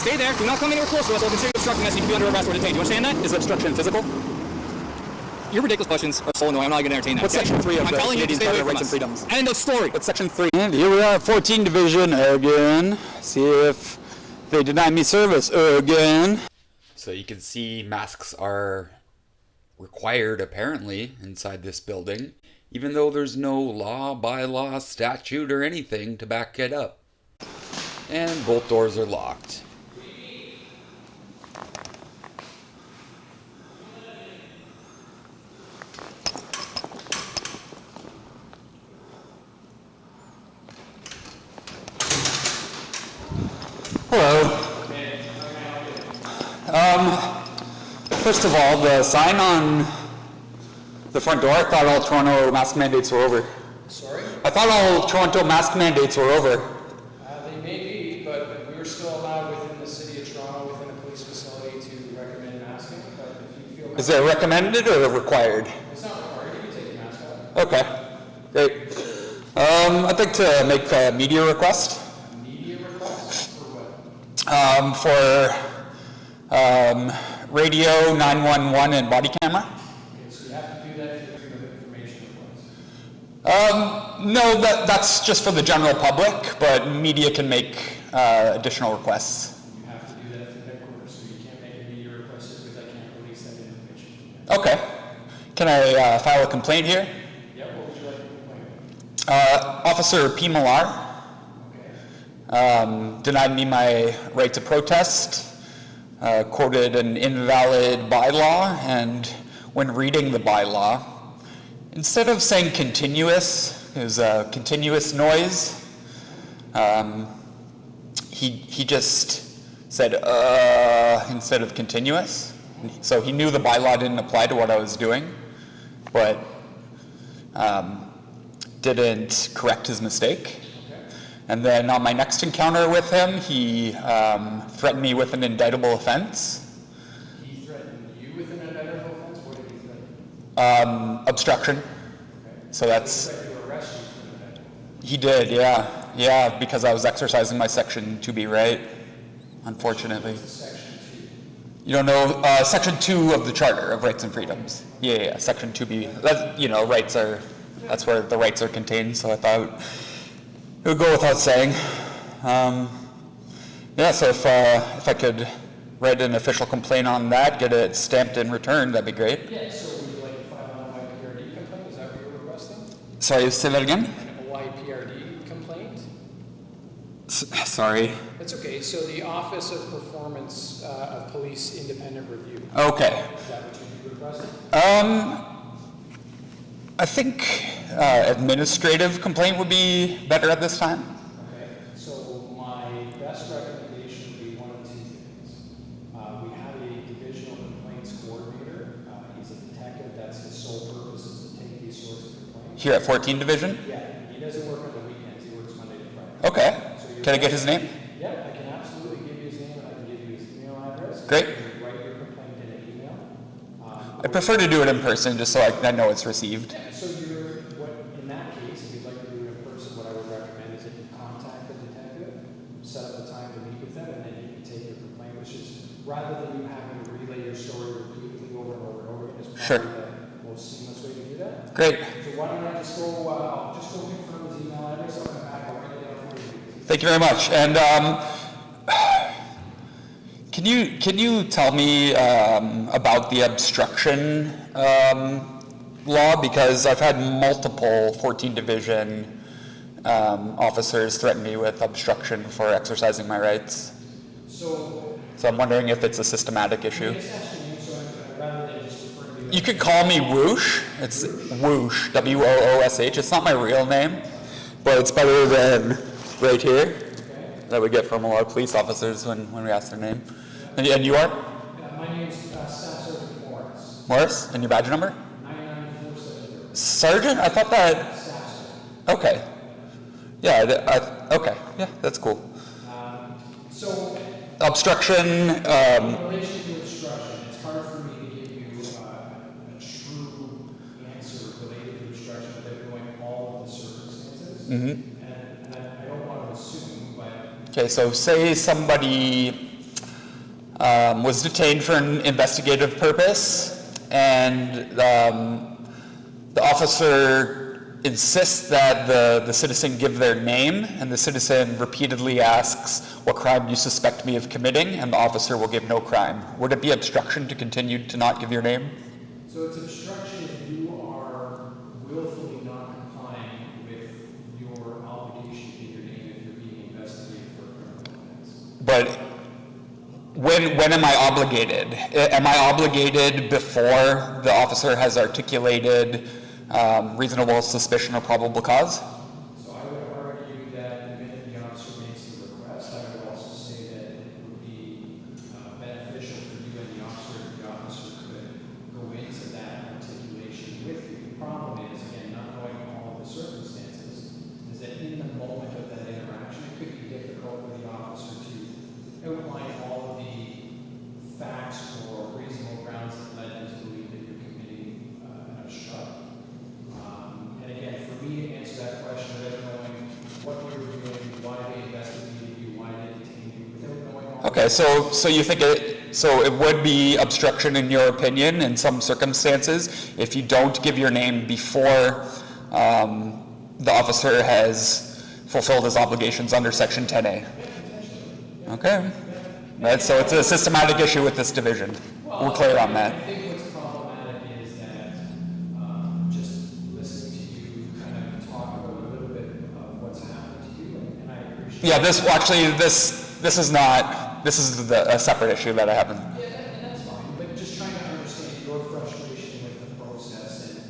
Stay there. Do not come anywhere close to us. I'll consider you obstructing us. You can be under arrest or detained. Do you understand that? Is obstruction physical? Your ridiculous questions are so annoying. I'm not going to entertain that. What's Section 3 of I'm the telling you to Canadian stay Charter away of from Rights and us. Freedoms? End of story. What's Section 3? And here we are, 14 Division again. See if they deny me service again. So you can see masks are required apparently inside this building, even though there's no law, bylaw, statute, or anything to back it up. And both doors are locked. Hello. First of all, the sign on the front door, I thought all Toronto mask mandates were over. Sorry? I thought all Toronto mask mandates were over. They may be, but we're still allowed within the city of Toronto, within a police facility, to recommend masking. But if you feel Is it recommended or required? it's not required, you can take your mask off. Okay, great. I'd like to make a media request. Media request for what? For radio, 911, and body camera. Okay, so you have to do that for Freedom of Information request. No, that's just for the general public, but media can make additional requests. You have to do that through headquarters, so you can't make a media request because I can't release that information. Okay. Can I file a complaint here? Yeah, what would you like to complain? Officer P. Millar Okay. denied me my right to protest, quoted an invalid bylaw, and when reading the bylaw, instead of saying continuous, it was a continuous noise, he just said instead of continuous. So he knew the bylaw didn't apply to what I was doing, but didn't correct his mistake. And then on my next encounter with him, he threatened me with an indictable offense. He threatened you with an indictable offense? What did he threaten? Obstruction. Okay. So that's, He threatened to arrest you for an indictable. he did, yeah. Yeah, because I was exercising my Section 2B right, unfortunately. Section 2. You don't know, Section 2 of the Charter of Rights and Freedoms. Yeah, Section 2B. That, rights are, that's where the rights are contained, so I thought it would go without saying. So if I could write an official complaint on that, get it stamped and returned, that'd be great. Yeah, so would you like to file an OYPRD complaint? Is that what you're requesting? Sorry, say that again? An OYPRD complaint? Sorry. That's okay. So the Office of Performance of Police Independent Review. Okay. Is that what you'd be requesting? I think administrative complaint would be better at this time. Okay. So my best recommendation would be one of two things. We have a divisional complaints coordinator. He's a detective. That's his sole purpose is to take these sorts of complaints. Here at 14 Division? Yeah. He doesn't work on the weekends. He works Monday to Friday. Okay. So you're Can I get his name? Yeah, I can absolutely give you his name and I can give you his email address. Great. You can write your complaint in an email. I prefer to do it in person just so I know it's received. So in that case, if you'd like to do it in person, what I would recommend is that you contact the detective, set up a time to meet with them, and then you can take your complaint, which is, rather than you having to relay your story repeatedly over and over and over again, is Sure. probably the most seamless way to do that. Great. So why don't I I'll just go confirm his email address, I'll come back, I'll write it down for you. Thank you very much. And can you tell me about the obstruction law? Because I've had multiple 14 Division officers threaten me with obstruction for exercising my rights. So I'm wondering if it's a systematic issue. Rather than just refer to You could call me Whoosh. It's Whoosh, W-O-O-S-H. It's not my real name, but it's better than right here that we get from a lot of police officers when we ask their name. And you are? my name's Staff Sergeant Morris. Morris? And your badge number? 99470. Sergeant? I thought that... Staff Sergeant. Okay. Yeah, okay. Yeah, that's cool. So, Obstruction, in relation to obstruction, it's hard for me to give you a true answer related to obstruction without knowing all of the circumstances. And I don't want to assume, but okay, so say somebody was detained for an investigative purpose, and the officer insists that the citizen give their name, and the citizen repeatedly asks, "What crime do you suspect me of committing?" And the officer will give no crime. Would it be obstruction to continue to not give your name? So it's obstruction if you are willfully not complying with your obligation to give your name if you're being investigated for a criminal offense. But when am I obligated? Am I obligated before the officer has articulated reasonable suspicion or probable cause? So I would argue that the minute the officer makes the request, I would also say that it would be beneficial for you and the officer could go into that articulation with you. The problem is, again, not knowing all of the circumstances, is that in the moment of that interaction, it could be difficult for the officer to outline all of the facts or reasonable grounds that led them to believe that you're committing an obstruction. And again, for me to answer that question without knowing what you were doing, why they investigated you, why they detained you, without knowing all Okay, so you think it would be obstruction in your opinion in some circumstances if you don't give your name before the officer has fulfilled his obligations under Section 10A? Okay. Right, so it's a systematic issue with this division. We're clear on that. I think what's problematic is that just listening to you kind of talk about a little bit of what's happened to you, and I appreciate. Yeah, this is a separate issue that I haven't. Yeah, and that's fine, but just trying to understand your frustration with the process and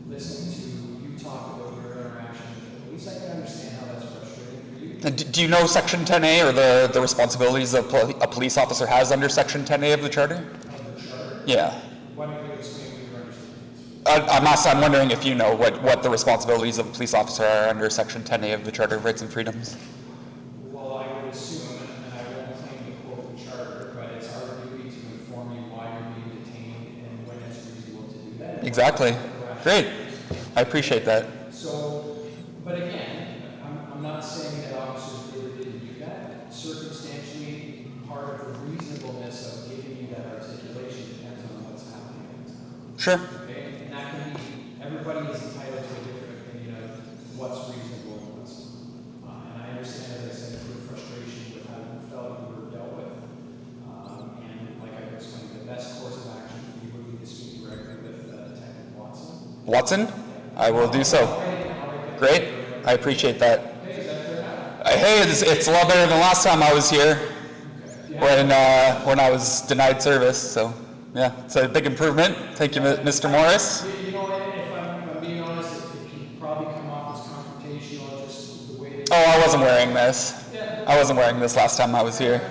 listening to you talk about your interaction with the police, I can understand how that's frustrating for you. Do you know Section 10A or the responsibilities a police officer has under Section 10A of the Charter? Of the charter? Yeah. Why don't you explain what your understanding is? I'm wondering if you know what the responsibilities of a police officer are under Section 10A of the Charter of Rights and Freedoms. Well, I would assume, and I won't claim to quote the charter, but it's our duty to inform you why you're being detained and when it's reasonable to do that. Exactly. Great. I appreciate that. So, but again, I'm not saying that officers did or didn't do that. Circumstantially, part of the reasonableness of giving you that articulation depends on what's happening at the time. Sure. Okay? And that can be, everybody is entitled to a different opinion of what's reasonable and what's, and I understand, as I said, your frustration with how you felt you were dealt with. And like I explained, the best course of action for you would be to speak directly with Detective Watson. Watson? I will do so. Great. I appreciate that. Hey, it's a lot better than last time I was here when I was denied service. So, yeah, it's a big improvement. Thank you, Mr. Morris. You know, if I'm being honest, it can probably come off as confrontational, just the way. Oh, I wasn't wearing this. I wasn't wearing this last time I was here.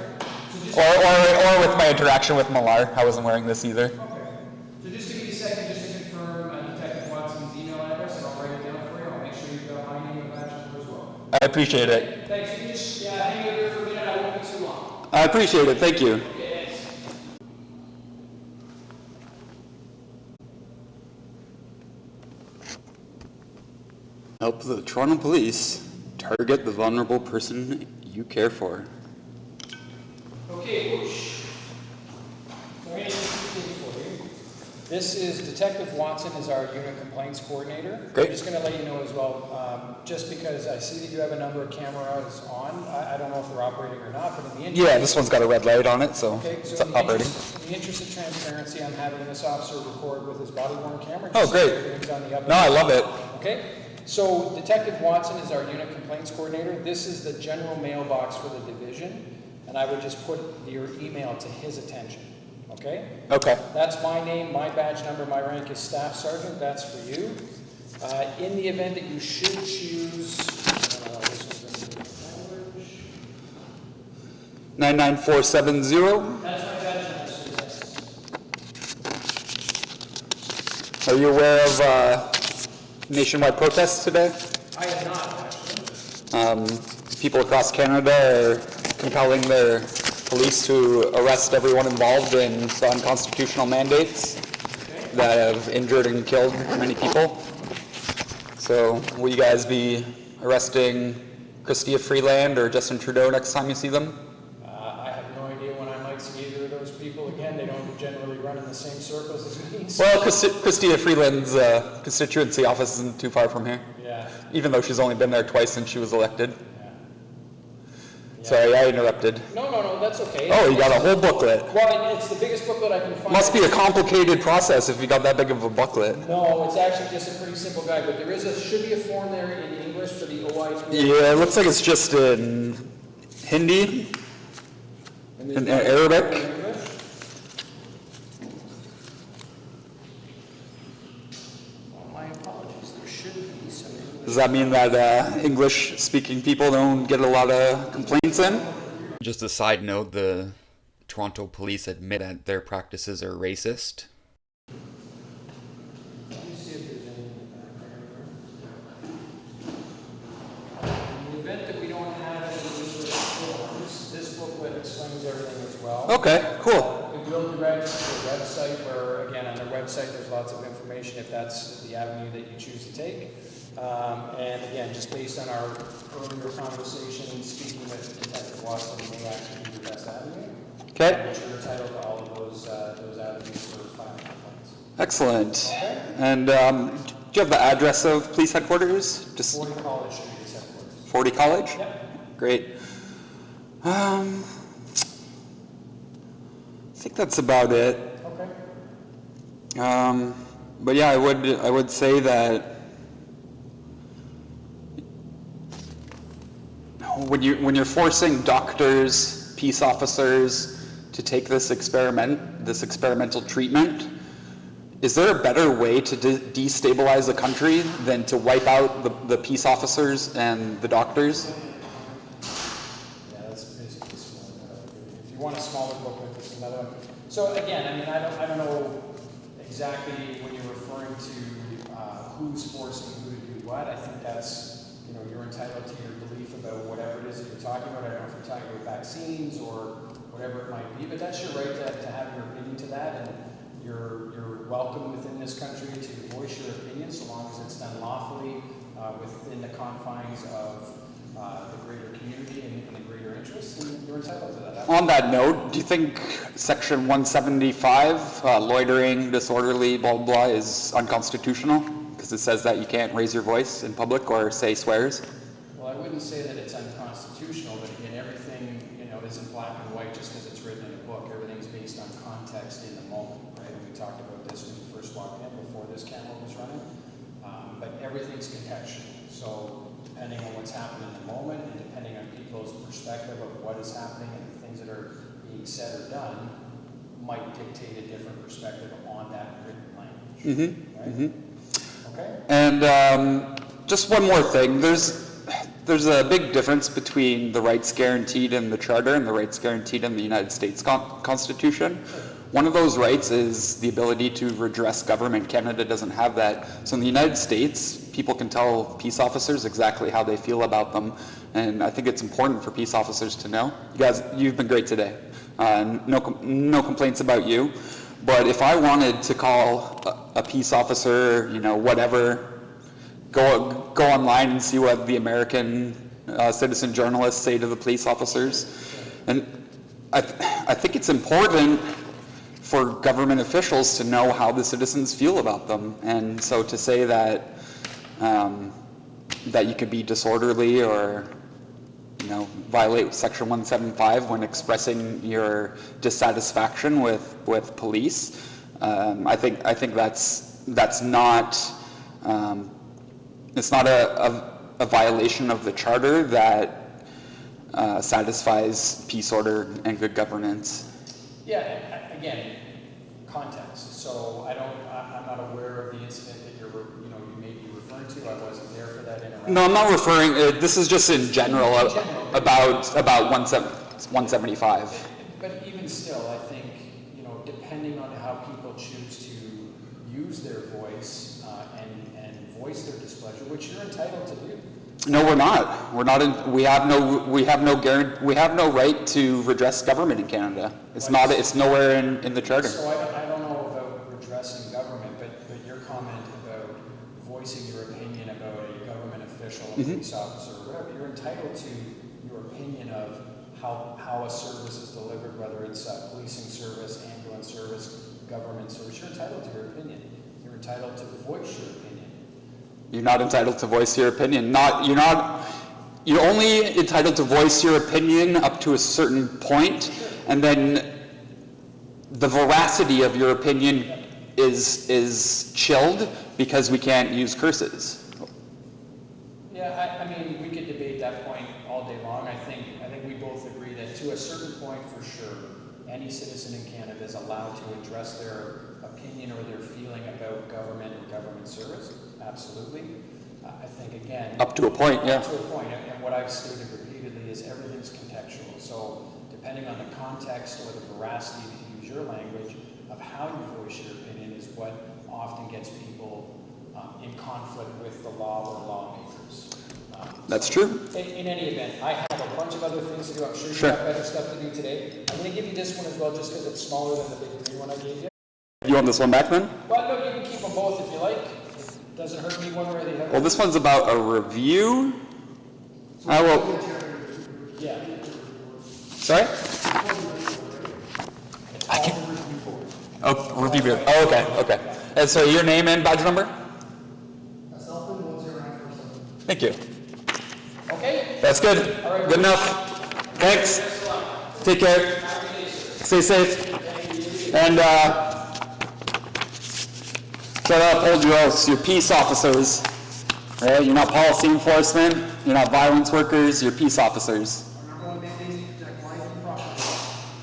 Or with my interaction with Millar, I wasn't wearing this either. Okay. So just give me a second, just to confirm Detective Watson's email address, and I'll write it down for you. I'll make sure you've got my name and badge number as well. I appreciate it. Thanks. You can just hang out here for a minute. I won't be too long. I appreciate it. Thank you. Yes. Help the Toronto Police target the vulnerable person you care for. Okay, whoosh. So I'm going to introduce for you. This is Detective Watson is our unit complaints coordinator. Great. I'm just going to let you know as well, just because I see that you have a number of cameras on, I don't know if they're operating or not, but in the interest. Yeah, this one's got a red light on it, so Okay, it's so in operating. the interest of transparency, I'm having this officer record with his body-worn camera. Oh, just so great. everything's on the up and No, I up. love it. Okay, so Detective Watson is our unit complaints coordinator. This is the general mailbox for the division, and I would just put your email to his attention, okay? Okay. That's my name, my badge number, my rank is Staff Sergeant, that's for you. In the event that you should choose, this one's in the language. 99470. That's my badge number, so yes. Are you aware of nationwide protests today? I have not, actually. People across Canada are compelling their police to arrest everyone involved in the unconstitutional mandates that have injured and killed many people. So will you guys be arresting Chrystia Freeland or Justin Trudeau next time you see them? I have no idea when I might against either of those people. Again, they don't generally run in the same circles as me. Well, Christia Freeland's constituency office isn't too far from here. Yeah. Even though she's only been there twice since she was elected. Yeah. Sorry, I interrupted. No, that's okay. Oh, you got a whole booklet. Well, it's the biggest booklet I can find. Must be a complicated process if you got that big of a booklet. No, it's actually just a pretty simple guide, but should be a form there in English for the OIP. Yeah, it looks like it's just in Hindi, in Arabic. My apologies, there should be some English. Does that mean that English-speaking people don't get a lot of complaints in? Just a side note, the Toronto police admit that their practices are racist. Let me see if there's anything in the back there. In the event that we don't have any English forms, this booklet explains everything as well. Okay, cool. It will direct you to the website where, again, on their website, there's lots of information if that's the avenue that you choose to take. And again, just based on our earlier conversation, speaking with Detective Watson, it may actually be the best avenue. Okay. Which you're entitled to all of those avenues for filing complaints. Excellent. Okay. And do you have the address of police headquarters? Just 40 College Street is headquarters. 40 College? Yep. Great. I think that's about it. Okay. But yeah, I would say that when you're forcing doctors, peace officers to take this experimental treatment, is there a better way to destabilize a country than to wipe out the peace officers and the doctors? Yeah, that's basically smaller. If you want a smaller booklet, this is another one. So again, I mean, I don't know exactly when you're referring to who's forcing who to do what. I think that's, you're entitled to your belief about whatever it is that you're talking about. I don't know if you're talking about vaccines or whatever it might be, but that's your right to have your opinion to that, and you're welcome within this country to voice your opinion so long as it's done lawfully within the confines of the greater community and the greater interests, and you're entitled to that. On that note, do you think Section 175, loitering, disorderly, blah, blah, blah, is unconstitutional? Because it says that you can't raise your voice in public or say swears? Well, I wouldn't say that it's unconstitutional, but again, everything, isn't black and white just because it's written in a book. Everything's based on context in the moment, right? And we talked about this when we first walked in before this camera was running. But everything's contextual. So depending on what's happening in the moment and depending on people's perspective of what is happening and the things that are being said or done might dictate a different perspective on that written language. Mm-hmm. Right? Mm-hmm. Okay. And just one more thing. There's a big difference between the rights guaranteed in the Charter and the rights guaranteed in the United States Constitution. One of those rights is the ability to redress government. Canada doesn't have that. So in the United States, people can tell peace officers exactly how they feel about them. And I think it's important for peace officers to know. You guys, you've been great today. No complaints about you. But if I wanted to call a peace officer, whatever, go online and see what the American citizen journalists say to the police officers. And I think it's important for government officials to know how the citizens feel about them. And so to say that that you could be disorderly or violate Section 175 when expressing your dissatisfaction with police, I think that's not. It's not a violation of the Charter that satisfies peace, order, and good governance. Yeah, again, context. So I'm not aware of the incident that you may be referring to. I wasn't there for that interaction. No, I'm not referring. This is just in general about 175. But even still, I think depending on how people choose to use their voice and voice their displeasure, which you're entitled to do. No, we're not. We're not. We have no right to redress government in Canada. It's not. It's nowhere in the Charter. So I don't know about redressing government, but your comment about voicing your opinion about a government official, a police officer, or whatever, you're entitled to your opinion of how a service is delivered, whether it's a policing service, ambulance service, government service. You're entitled to your opinion. You're entitled to voice your opinion. You're not entitled to voice your opinion. You're only entitled to voice your opinion up to a certain point, and then the veracity of your opinion is chilled because we can't use curses. Yeah, I mean, we could debate that point all day long. I think we both agree that to a certain point, for sure, any citizen in Canada is allowed to address their opinion or their feeling about government or government service. Absolutely. I think, again... Up to a point, yeah. Up to a point. And what I've stated repeatedly is everything's contextual. So depending on the context or the veracity, to use your language, of how you voice your opinion is what often gets people in conflict with the law or lawmakers. That's true. In any event, I have a bunch of other things to do. I'm sure you have better stuff to do today. I'm going to give you this one as well, just because it's smaller than the big green one I gave you. You want this one back then? Well, no, you can keep them both if you like. It doesn't hurt me one way or the other. Well, this one's about a review. I will. Yeah. Sorry? I can't. Oh, review board. Oh, okay. And so your name and badge number? Thank you. Okay. That's good. Good enough. Thanks. Take care. Stay safe. And try to uphold your oaths. You're peace officers. Right? You're not policy enforcement. You're not violence workers. You're peace officers.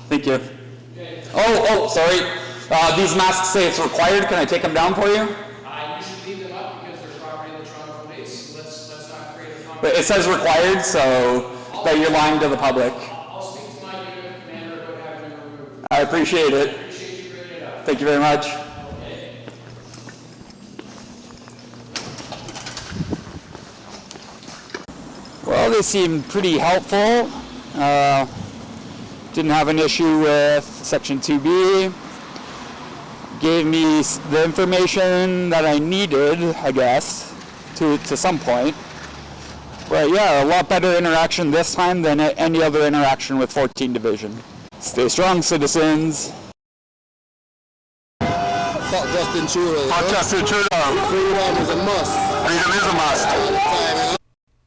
Thank you. Oh, sorry. These masks say it's required. Can I take them down for you? You should leave them up because they're property of the Toronto Police. Let's not create a conflict. But it says required, so that you're lying to the public. I'll speak to my unit commander about having them removed. I appreciate it. I appreciate you bringing it up. Thank you very much. Okay. Well, they seem pretty helpful. Didn't have an issue with Section 2B. Gave me the information that I needed, I guess, to some point. But yeah, a lot better interaction this time than any other interaction with 14 Division. Stay strong, citizens. Fuck Justin Trudeau. Fuck Justin Trudeau. Freedom is a must. Freedom is a must. All the time, you know?